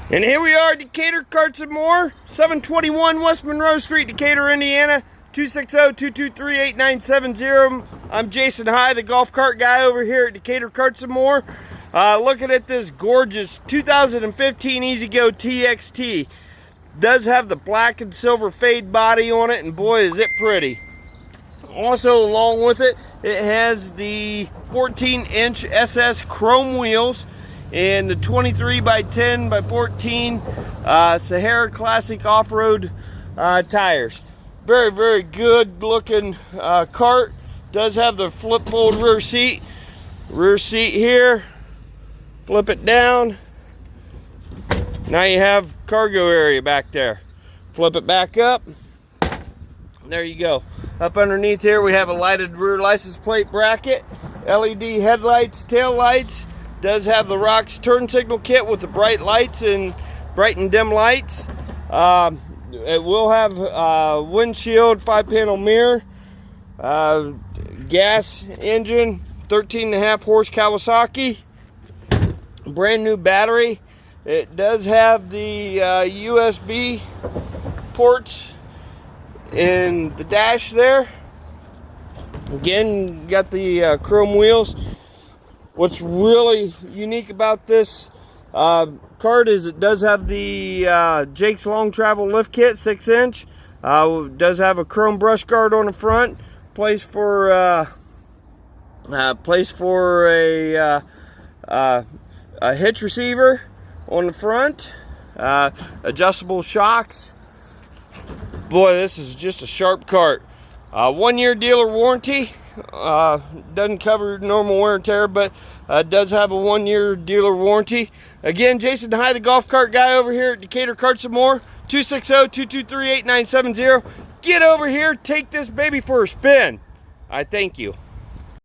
And here we are, Decatur Carts and More, 721 West Monroe Street, Decatur, Indiana, 260-223-8970. I'm Jason High, the golf cart guy over here at Decatur Carts and More. Looking at this gorgeous 2015 EZGO TXT. Does have the black and silver fade body on it, and boy is it pretty. Also along with it, it has the 14-inch SS chrome wheels and the 23 by 10 by 14 Sahara Classic off-road tires. Very, very good looking cart. Does have the flip fold rear seat. Rear seat here. Flip it down. Now you have cargo area back there. Flip it back up. There you go. Up underneath here we have a lighted rear license plate bracket, LED headlights, tail lights. Does have the Rocks turn signal kit with the bright lights and bright and dim lights. It will have windshield, 5-panel mirror, gas engine, 13.5 horse Kawasaki, brand new battery. It does have the USB ports in the dash there. Again, got the chrome wheels. What's really unique about this cart is it does have the Jake's Long Travel lift kit, 6-inch. Does have a chrome brush guard on the front. Place for a hitch receiver on the front. Adjustable shocks. Boy, this is just a sharp cart. 1-year dealer warranty. Doesn't cover normal wear and tear, but does have a 1-year dealer warranty. Again, Jason High, the golf cart guy over here at Decatur Carts and More, 260-223-8970. Get over here, take this baby for a spin. I thank you.